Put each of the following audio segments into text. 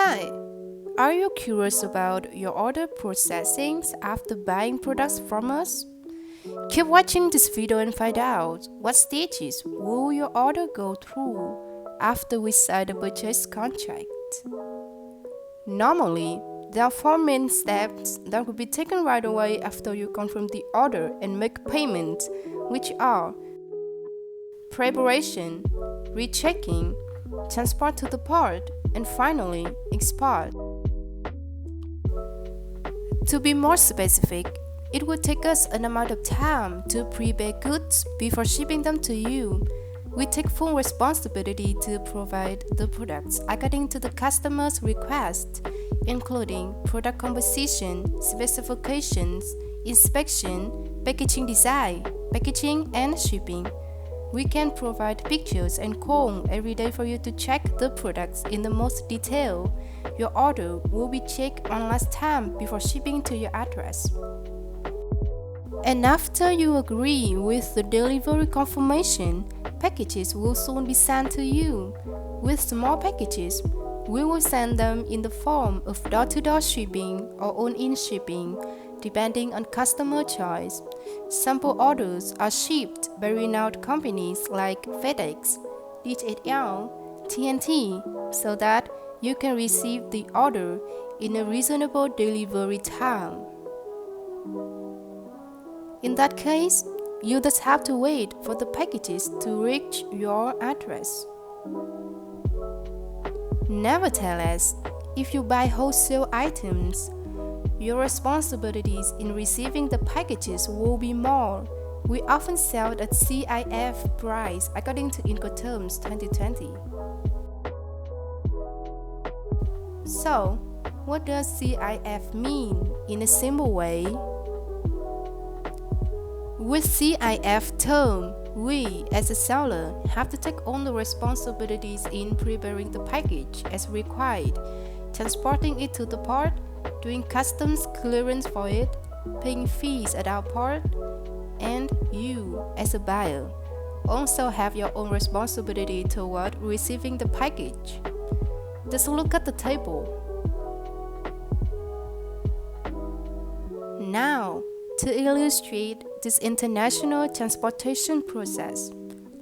Hi, are you curious about your order processing after buying products from us? Keep watching this video and find out what stages will your order go through after we sign the purchase contract. Normally, there are four main steps that will be taken right away after you confirm the order and make payment, which are preparation, rechecking, transport to the port, and finally, export. To be more specific, it will take us an amount of time to prepare goods before shipping them to you. We take full responsibility to provide the products according to the customer's request, including product composition, specifications, inspection, packaging design, packaging, and shipping. We can provide pictures and code every day for you to check the products in the most detail. Your order will be checked one last time before shipping to your address. And after you agree with the delivery confirmation, packages will soon be sent to you. With small packages, we will send them in the form of door-to-door shipping or own-in shipping, depending on customer choice. Sample orders are shipped by renowned companies like FedEx, DHL, TNT, so that you can receive the order in a reasonable delivery time. In that case, you just have to wait for the packages to reach your address. Nevertheless, if you buy wholesale items, your responsibilities in receiving the packages will be more. We often sell at CIF price according to Incoterms 2020. So, what does CIF mean in a simple way? With CIF term, we, as a seller, have to take on the responsibilities in preparing the package as required, transporting it to the port, doing customs clearance for it, paying fees at our port, and you, as a buyer, also have your own responsibility toward receiving the package. Just look at the table. Now, to illustrate this international transportation process,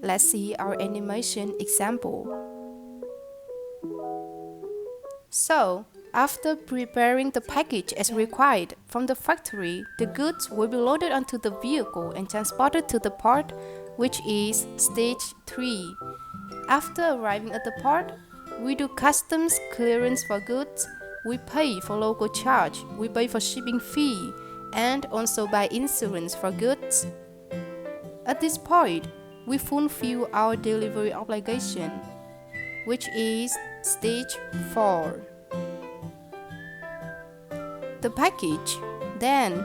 let's see our animation example. So, after preparing the package as required from the factory, the goods will be loaded onto the vehicle and transported to the port, which is stage 3. After arriving at the port, we do customs clearance for goods, we pay for local charge, we pay for shipping fee, and also buy insurance for goods. At this point, we fulfill our delivery obligation, which is stage 4. The package then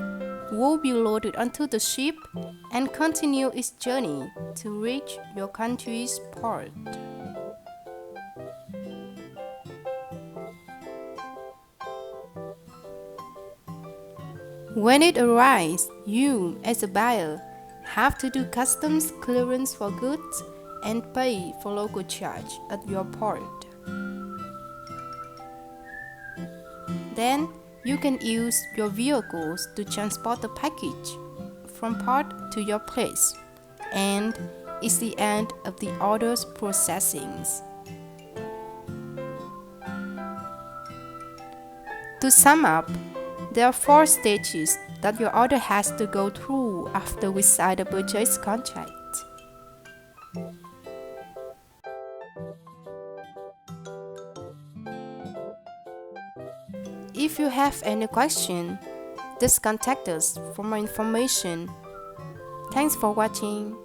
will be loaded onto the ship and continue its journey to reach your country's port. When it arrives, you, as a buyer, have to do customs clearance for goods and pay for local charge at your port. Then, you can use your vehicles to transport the package from port to your place, and it's the end of the order's processing. To sum up, there are 4 stages that your order has to go through after we sign the purchase contract. If you have any question, just contact us for more information. Thanks for watching.